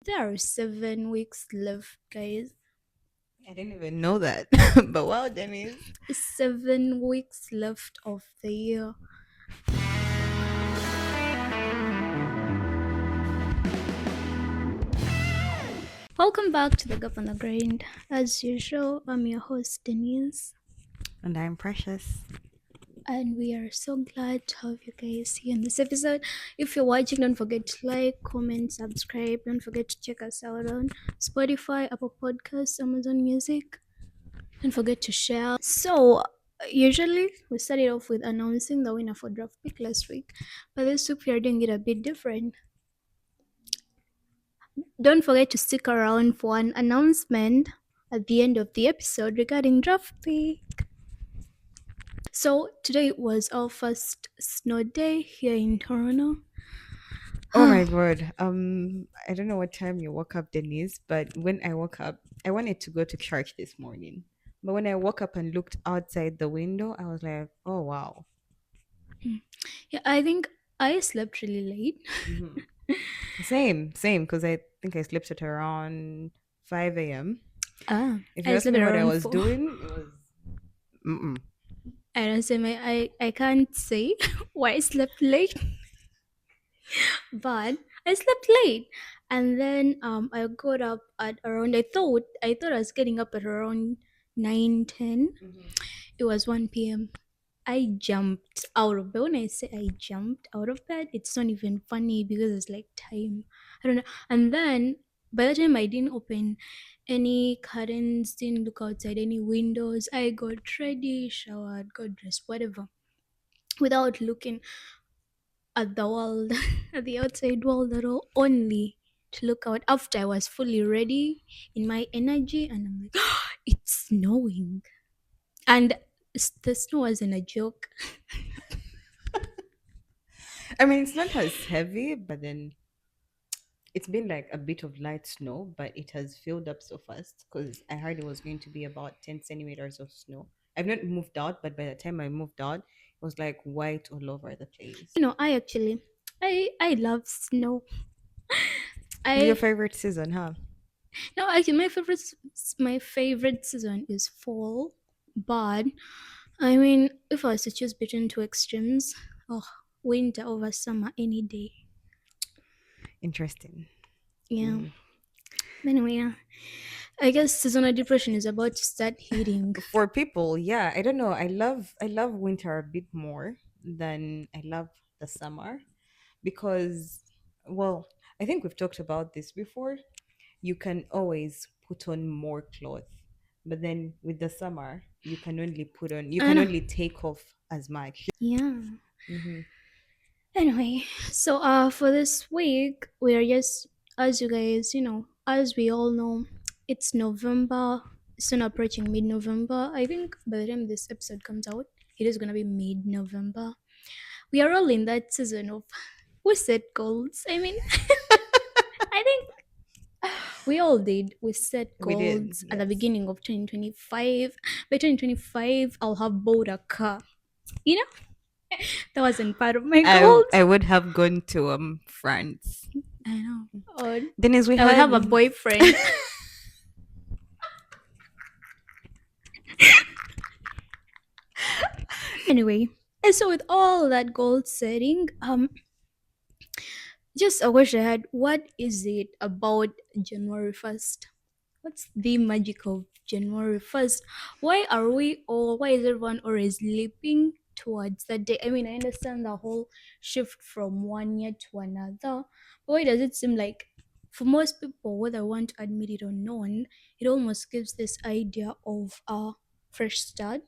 There are 7 weeks left, guys. I didn't even know that. But wow, Denise. 7 weeks left of the year. Welcome back to the Gap on the Grind. As usual, I'm your host, Denise. And I'm precious. And we are so glad to have you guys here in this episode. If you're watching, don't forget to like, comment, subscribe. Don't forget to check us out on Spotify, Apple Podcasts, Amazon Music. Don't forget to share. So, usually we started off with announcing the winner for draft pick last week, but this week we are doing it a bit different. Don't forget to stick around for an announcement at the end of the episode regarding draft pick. So today was our first snow day here in Toronto. Oh my god. I don't know what time you woke up, Denise, but when I woke up, I wanted to go to church this morning. But when I woke up and looked outside the window, I was like, oh wow. Yeah, I think I slept really late. hmm Same, because I think I slept at around 5 a.m. If you I ask slept me what I around was 4. doing, it was mm-mm. I don't say I can't say why I slept late, but I slept late. And then I got up at around I thought I was getting up at around 9:10. It was 1 p.m. I jumped out of bed. When I say I jumped out of bed, it's not even funny because it's like time. I don't know. And then by the time I didn't open any curtains, didn't look outside any windows, I got ready, showered, got dressed, whatever, without looking at the world, at the outside world at all, only to look out after I was fully ready in my energy, and I'm like, it's snowing. And the snow wasn't a joke. I mean, it's not as heavy, but then it's been like a bit of light snow, but it has filled up so fast because I heard it was going to be about 10 centimeters of snow. I've not moved out, but by the time I moved out, it was like white all over the place. I love snow. Your I favorite season, huh? no actually my favorite season is fall, but I mean if I was to choose between two extremes, oh, winter over summer any day. Interesting. Yeah. Mm. Anyway, yeah. I guess seasonal depression is about to start hitting. For people, yeah, I don't know. I love winter a bit more than I love the summer because, well, I think we've talked about this before. You can always put on more clothes, but then with the summer, you I can know. only take off as much. Yeah. hmm Anyway, so for this week we are just, as you guys, as we all know, it's November, soon approaching mid-November. I think by the time this episode comes out, it is gonna be mid-November. We are all in that season of we set goals. I mean, I think we all did. We set We did, goals at the yes. beginning of 2025. By 2025, I'll have bought a car. You know, that wasn't part of my I goals. I would have gone to France. I know. Or Then as we I would had have a boyfriend. Anyway, and so with all that goal setting, just a question I had: what is it about January 1st? What's the magic of January 1st? Why is everyone always leaping towards that day? I mean, I understand the whole shift from one year to another, but why does it seem like for most people, whether I want to admit it or not, it almost gives this idea of a fresh start?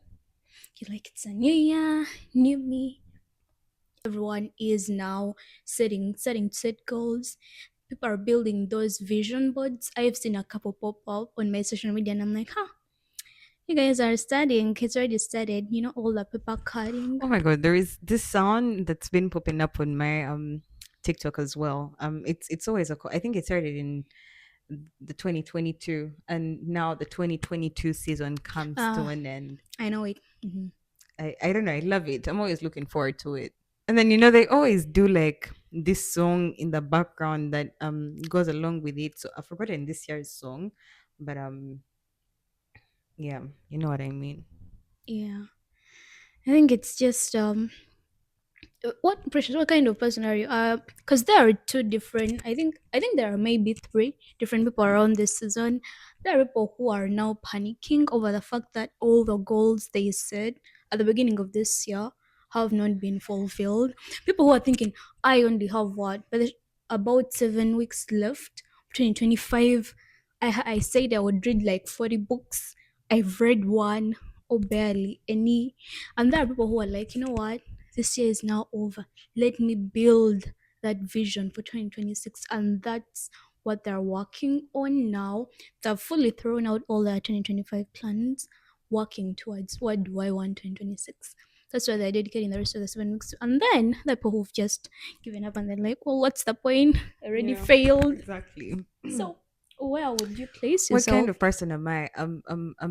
You're like, it's a new year, new me. Everyone is now set goals. People are building those vision boards. I've seen a couple pop up on my social media, and I'm like, huh, you guys are studying. Kids already started. All the paper cutting. Oh my god, there is this sound that's been popping up on my TikTok as well. It's always I think it started in the 2022 and now the 2022 season comes to Ah, an end. I know it. Mhm. I don't know, I love it. I'm always looking forward to it. And then they always do like this song in the background that goes along with it. So I've forgotten this year's song, but yeah, you know what I mean. Yeah, I think it's just what Precious, what kind of person are you? Because there are two different. I think there are maybe three different people around this season. There are people who are now panicking over the fact that all the goals they set at the beginning of this year have not been fulfilled. People who are thinking, I only have what, but there's about 7 weeks left. 2025. I said I would read like 40 books. I've read one or barely any, and there are people who are like, you know what? This year is now over. Let me build that vision for 2026. And that's what they're working on now. They've fully thrown out all their 2025 plans, working towards what do I want 2026. That's why they're dedicating the rest of the 7 weeks to. And then the people who've just given up and they're like, well, what's the point? I already Yeah, failed. exactly. So, where would you place What kind yourself? of person am I? I'm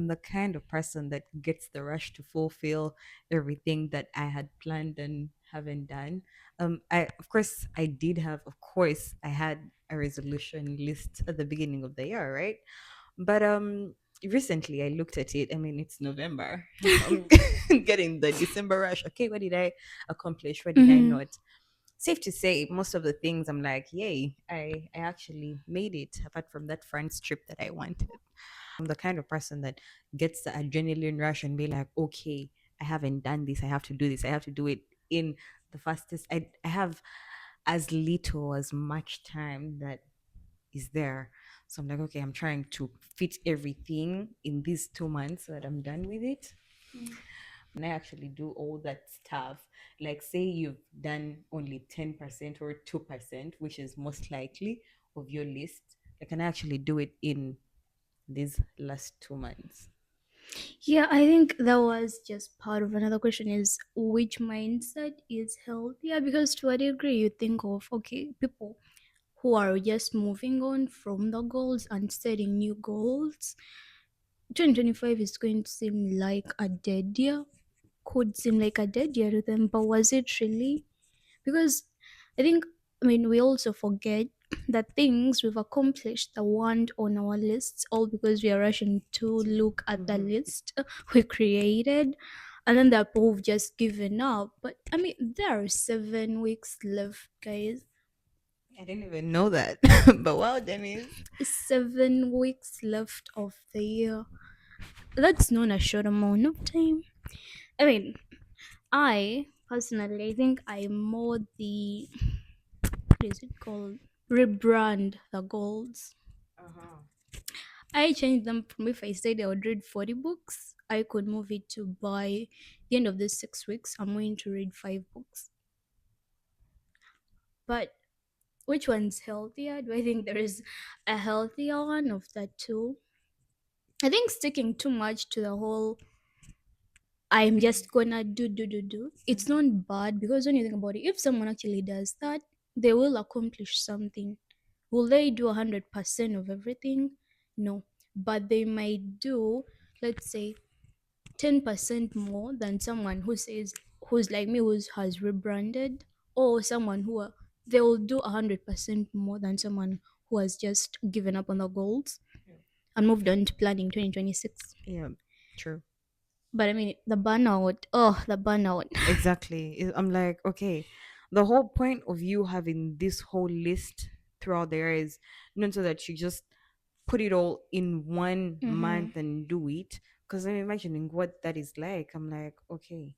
the kind of person that gets the rush to fulfill everything that I had planned and haven't done. I of course I did have, of course I had a resolution list at the beginning of the year, right? But recently I looked at it. I mean, it's November. I'm getting the December rush. Okay, what did I accomplish? What did I Mhm. not? Safe to say, most of the things I'm like, yay, I actually made it. Apart from that France trip that I wanted, I'm the kind of person that gets the adrenaline rush and be like, okay, I haven't done this. I have to do this. I have to do it in the fastest. I have as little as much time that is there. So I'm like, okay, I'm trying to fit everything in these 2 months so that I'm done with it. And I actually do all that stuff. Like, say you've done only 10% or 2%, which is most likely of your list. I can actually do it in these last 2 months. Yeah, I think that was just part of another question is which mindset is healthier? Because to a degree, you think of, okay, people who are just moving on from the goals and setting new goals. 2025 is going to seem like a dead year, could seem like a dead year to them, but was it really? Because I think, I mean, we also forget that things we've accomplished that weren't on our lists, all because we are rushing to look at the Mhm. list we created, and then the people who've just given up. But I mean, there are 7 weeks left, guys. I didn't even know that. But wow, Dennis. 7 weeks left of the year. That's not a short amount of time. I mean, I personally, I think I'm more the, what is it called? Rebrand the goals. Uh-huh. I changed them from if I said I would read 40 books, I could move it to by the end of these 6 weeks, I'm going to read 5 books. But which one's healthier? Do I think there is a healthier one of the two? I think sticking too much to the whole I'm just gonna do. It's not bad because when you think about it, if someone actually does that, they will accomplish something. Will they do 100% of everything? No. But they might do, let's say, 10% more than someone who says, who's like me, who has rebranded, or someone who they will do 100% more than someone who has just given up on the goals and moved on to planning 2026. Yeah, true. But I mean, the burnout, oh, the burnout. Exactly. I'm like, okay, the whole point of you having this whole list throughout there is not so that you just put it all in one Mm-hmm. month and do it. Because I'm imagining what that is like. I'm like, okay,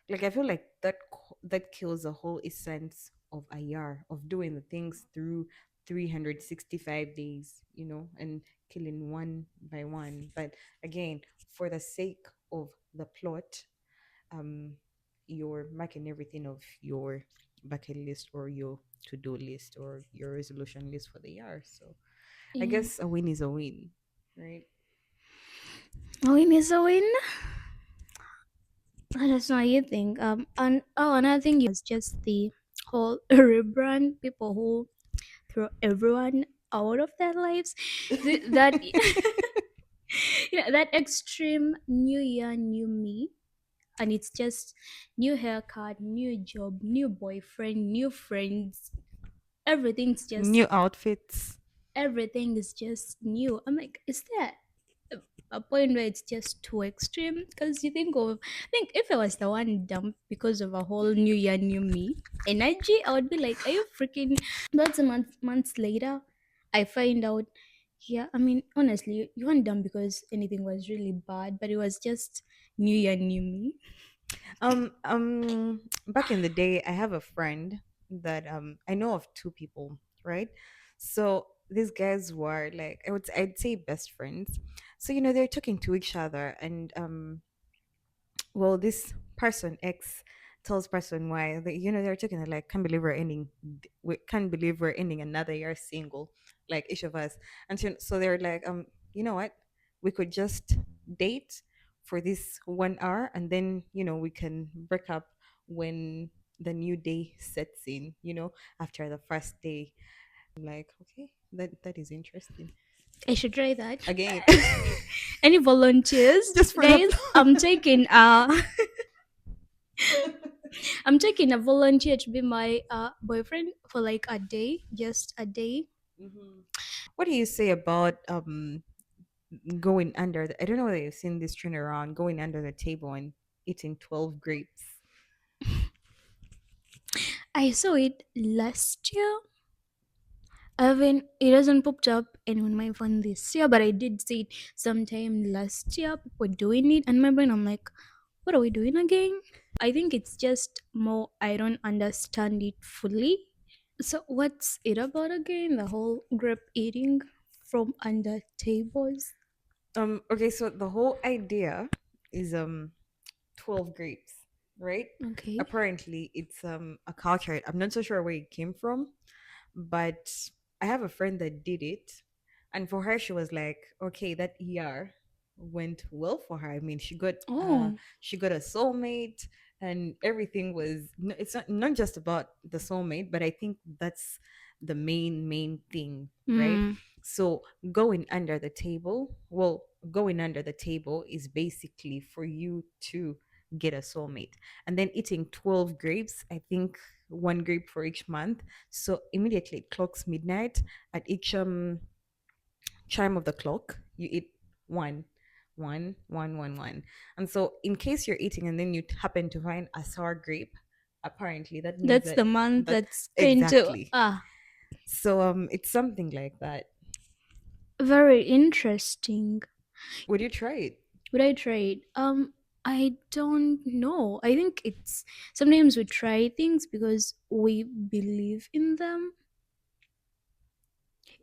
like I feel like that kills the whole essence of a year of doing the things through 365 days, and killing one by one. But again, for the sake of the plot, um you're marking everything of your bucket list or your to-do list or your resolution list for the year. So I Yeah. guess a win is a win, right? A win is a win. That's not you think. And oh, another thing was just the whole rebrand. People who throw everyone out of their lives. That yeah, that extreme new year, new me, and it's just new haircut, new job, new boyfriend, new friends. Everything's just New outfits. everything is just new. I'm like, is there a, a point where it's just too extreme? Because you think if I was the one dumped because of a whole new year, new me energy, I would be like, are you freaking? But months later, I find out. Yeah, I mean, honestly, you weren't dumb because anything was really bad, but it was just new year, new me. Back in the day, I have a friend that I know of two people, right? So these guys were like I'd say best friends. So they're talking to each other, and well, this person X tells person Y that they're talking like can't believe we're ending, we can't believe we're ending another year single, like each of us. And so they're like, you know what, we could just date for this 1 hour, and then we can break up when the new day sets in, after the first day. I'm like, okay, that is interesting. I should try that. Again. Any volunteers, Just for the guys? fun. I'm taking a volunteer to be my boyfriend for like a day, just a day. Mhm. What do you say about going under I don't know whether you've seen this trend around going under the table and eating 12 grapes. I saw it last year. I haven't. It hasn't popped up in my phone this year, but I did see it sometime last year. People doing it, and my brain, I'm like, what are we doing again? I think it's just more. I don't understand it fully. So what's it about again? The whole grape eating from under tables. Okay, so the whole idea is 12 grapes, right? Okay. Apparently it's a culture. I'm not so sure where it came from, but I have a friend that did it, and for her she was like, okay, that went well for her. I mean, Oh. she got a soulmate, and everything was it's not just about the soulmate, but I think that's the main thing, right? Hmm. So going under the table is basically for you to get a soulmate, and then eating 12 grapes, I think one grape for each month. So immediately it clocks midnight. At each chime of the clock, you eat one, one. And so, in case you're eating and then you happen to find a sour grape, apparently that means That's that the month that that's going to exactly. So it's something like that. very interesting. Would you try it? Would I try it? I don't know. I think it's sometimes we try things because we believe in them.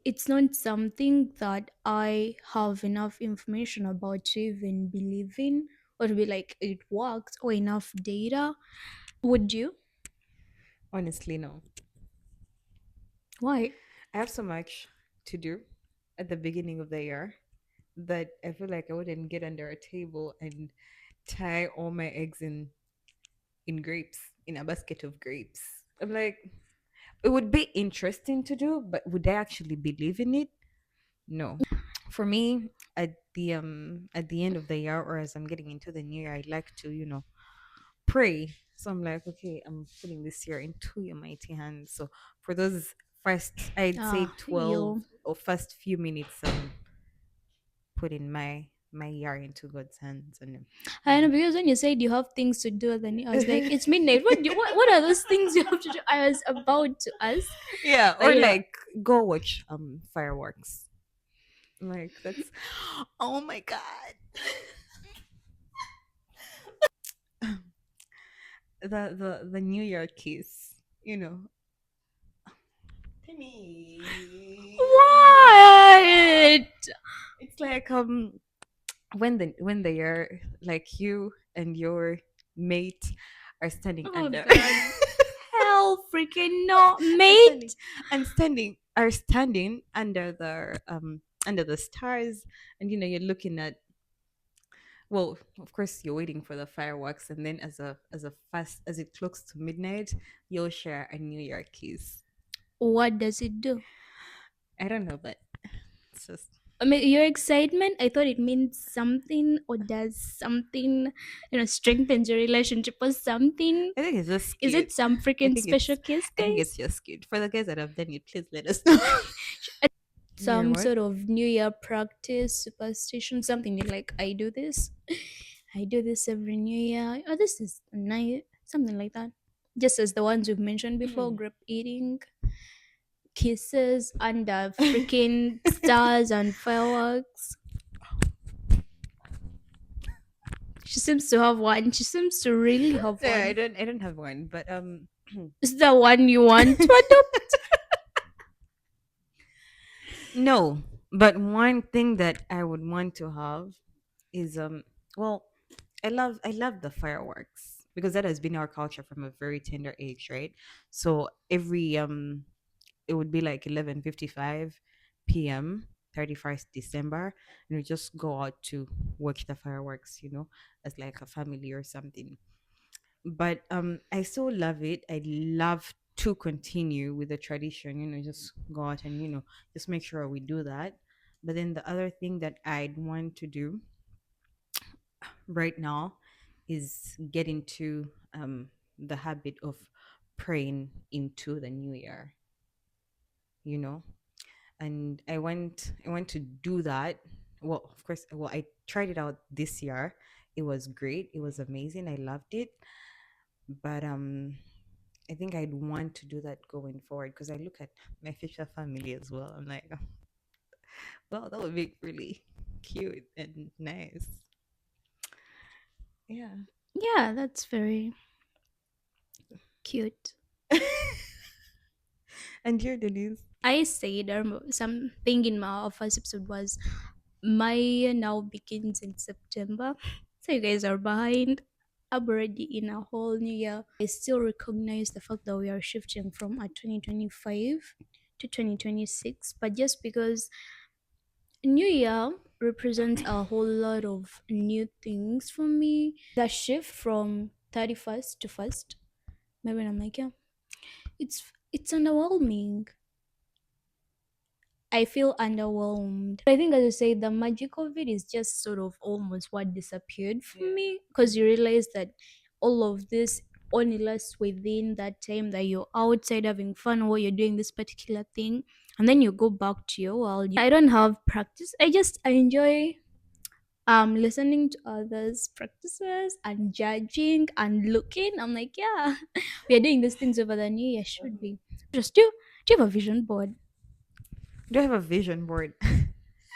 It's not something that I have enough information about to even believe in or to be like it works or enough data. Would you? Honestly, no. Why? I have so much to do at the beginning of the year that I feel like I wouldn't get under a table and tie all my eggs in grapes, in a basket of grapes. I'm like, it would be interesting to do, but would I actually believe in it? No. For me, at the end of the year, or as I'm getting into the new year, I like to pray. So I'm like, okay, I'm putting this year into your mighty hands. So for those first, I'd say 12 You. or first few minutes, putting my year into God's hands, and I know then because when you said you have things to do, then I was like, it's midnight. What are those things you have to do? I was about to ask. yeah, But or yeah. like go watch fireworks. Like that's oh my god. The New Year kiss, Timmy. What? It's like when they are like you and your mate are standing Oh under god. Hell freaking no, are standing mate. standing under the stars, and you're looking at, well, of course you're waiting for the fireworks, and then as a fast as it clocks to midnight, you'll share a New Year kiss. What does it do? I don't know, but it's just. I mean, your excitement, I thought it means something or does something, strengthens your relationship or something. I think it's just Is cute. it some I freaking think special it's case, I think it's guys? just cute. For the guys that have done it, please let us know. You're Some what? sort of New Year practice, superstition, something you like, I do this. I do this every New Year. Oh, this is nice. Something like that. Just as the ones we've mentioned before, group eating, kisses under freaking stars and fireworks. She seems to have one. She seems to really have Yeah, one. I don't have one, but Is that one you want to adopt? no. But one thing that I would want to have is well, I love the fireworks because that has been our culture from a very tender age, right? So every it would be like 11:55 p.m. 31st December, and we just go out to watch the fireworks, as like a family or something. But I so love it. I love to continue with the tradition, just go out and just make sure we do that. But then the other thing that I'd want to do right now is get into the habit of praying into the new year, you know and I want to do that. Well, of course, well, I tried it out this year. It was great, it was amazing, I loved it. But I think I'd want to do that going forward because I look at my future family as well. I'm like, well, that would be really cute and nice. Yeah. Yeah, that's very cute. And your Denise? I said something in my first episode was my year now begins in September. So you guys are behind. I'm already in a whole new year. I still recognize the fact that we are shifting from a 2025 to 2026. But just because New Year represents a whole lot of new things for me. The shift from 31st to 1st, maybe I'm like, yeah, it's underwhelming. I feel underwhelmed. I think, as you say, the magic of it is just sort of almost what disappeared from me because you realize that all of this only lasts within that time that you're outside having fun while you're doing this particular thing, and then you go back to your world. I don't have practice. I enjoy listening to others practices and judging and looking. I'm like, yeah, we are doing these things over the new year. Should be just do you have a vision board Do I have a vision board?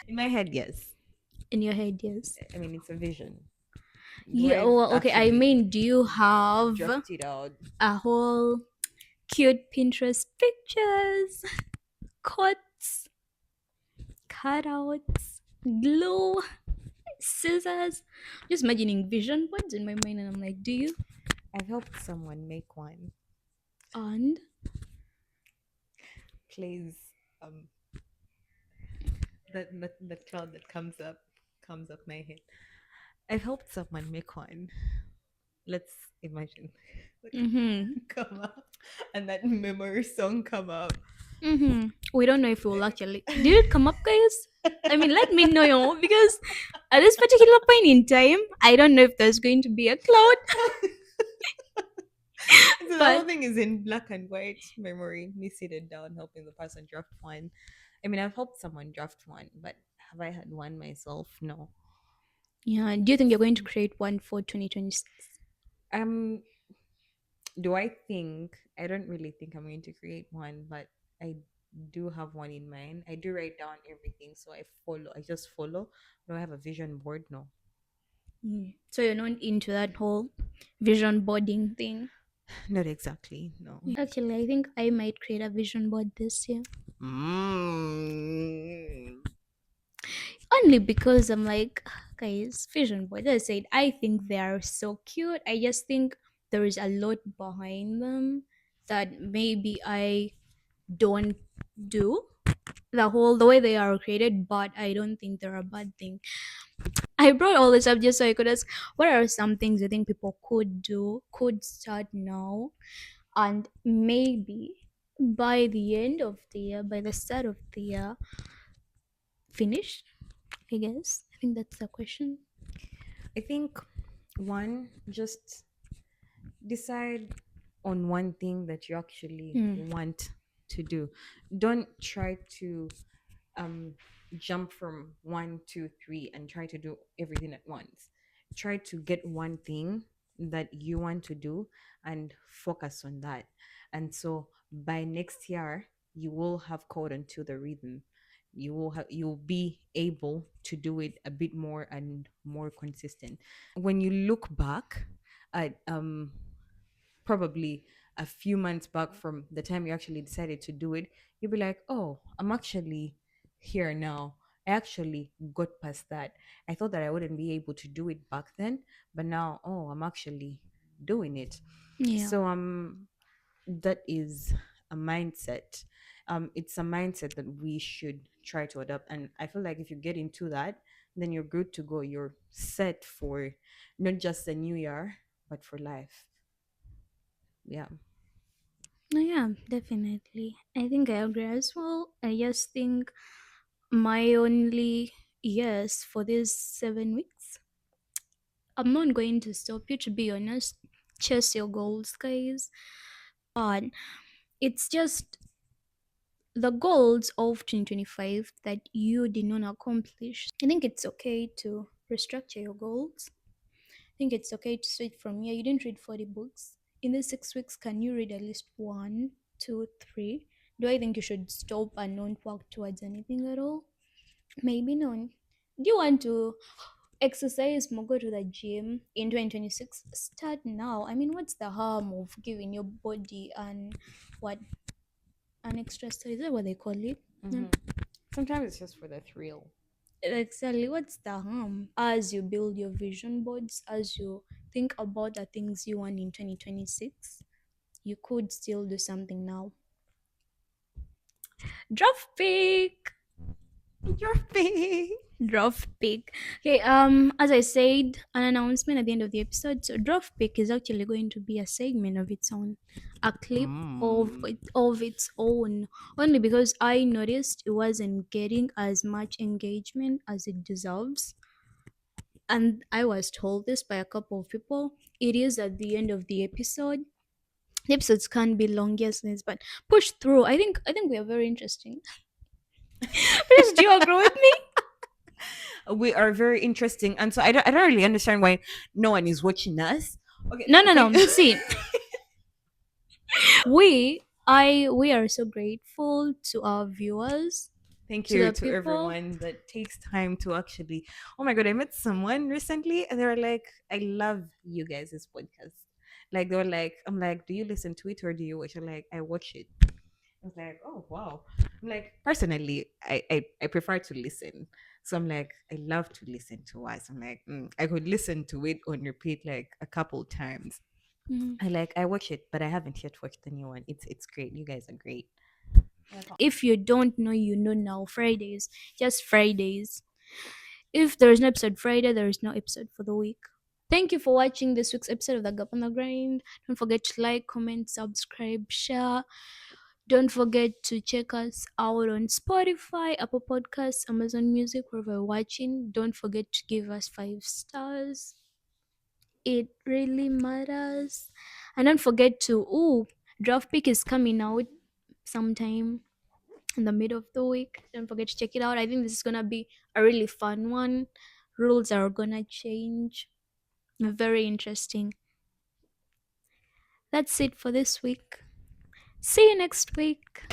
In my head, yes. in your head? Yes. I mean, it's a vision. Do Yeah, I well, okay. I actually mean, do you have draft it out? a whole cute Pinterest pictures, quotes, cutouts, glue, scissors? Just imagining vision boards in my mind, and I'm like, do you? I've helped someone make one. And Plays the cloud that comes up my head. I've helped someone make one. Let's imagine the mm-hmm, cloud come up and that memory song come up. mm-hmm. We don't know if it will actually. Did it come up, guys? I mean, let me know because at this particular point in time, I don't know if there's going to be a cloud, So the whole but thing is in black and white memory, me sitting down helping the person draft one. I mean, I've helped someone draft one, but have I had one myself? No. yeah. Do you think you're going to create one for 2026? Um, do I think I don't really think I'm going to create one, but I do have one in mind. I do write down everything, so I just follow. Do I have a vision board? No. Mm. So you're not into that whole vision boarding thing. Not exactly, no. Actually, I think I might create a vision board this year. Mm. Only because I'm like, guys, vision boards. As I said, I think they are so cute. I just think there is a lot behind them that maybe I don't do. The way they are created, but I don't think they're a bad thing. I brought all this up just so I could ask, what are some things you think people could do, could start now, and maybe by the end of the year, by the start of the year, finish? I guess. I think that's the question. I think one, just decide on one thing that you actually Hmm. want to do. Don't try to um jump from one to three and try to do everything at once. Try to get one thing that you want to do and focus on that. And so by next year you will have caught onto the rhythm. You'll be able to do it a bit more and more consistent. When you look back at probably a few months back from the time you actually decided to do it, you'll be like, oh, I'm actually here now. I actually got past that. I thought that I wouldn't be able to do it back then, but now, oh, I'm actually doing it. Yeah. So that is a mindset. It's a mindset that we should try to adopt. And I feel like if you get into that, then you're good to go. You're set for not just the new year, but for life. Yeah. No, yeah, definitely. I think I agree as well. I just think my only yes for these 7 weeks, I'm not going to stop you, to be honest. Chase your goals, guys. But it's just the goals of 2025 that you did not accomplish. I think it's okay to restructure your goals. I think it's okay to switch from here. You didn't read 40 books. In these 6 weeks, can you read at least one, two, three? Do I think you should stop and not work towards anything at all? Maybe not. Do you want to exercise more, go to the gym in 2026? Start now. I mean, what's the harm of giving your body what an extra study? Is that what they call it? Yeah. Hmm. Sometimes it's just for the thrill. Exactly. What's the harm as you build your vision boards, as you think about the things you want in 2026? You could still do something now. Draft pick. Your face. Draft pick. Okay, as I said, an announcement at the end of the episode. So draft pick is actually going to be a segment of its own, a clip Mm. of its own. Only because I noticed it wasn't getting as much engagement as it deserves. And I was told this by a couple of people. It is at the end of the episode. The episodes can be long, yes, yes, but push through. I think we are very interesting. Please, do you agree with me? We are very interesting, and so I don't really understand why no one is watching us. Okay, No, no, can no. See, we are so grateful to our viewers, thank to you the to people. everyone that takes time to actually. Oh my god, I met someone recently, and they were like, "I love you guys' podcast." Like they were like, "I'm like, do you listen to it or do you watch?" I'm like, "I watch it." I was like, oh wow. I'm like, personally, I prefer to listen. So I'm like, I love to listen to us. I'm like, I could listen to it on repeat like a couple times. Mhm. I watch it, but I haven't yet watched the new one. It's great. You guys are great. If you don't know, you know now. Fridays, just Fridays. If there is no episode Friday, there is no episode for the week. Thank you for watching this week's episode of The Gap on the Grind. Don't forget to like, comment, subscribe, share. Don't forget to check us out on Spotify, Apple Podcasts, Amazon Music, wherever you're watching. Don't forget to give us 5 stars. It really matters. And don't forget to, draft pick is coming out sometime in the middle of the week. Don't forget to check it out. I think this is gonna be a really fun one. Rules are gonna change. Very interesting. That's it for this week. See you next week.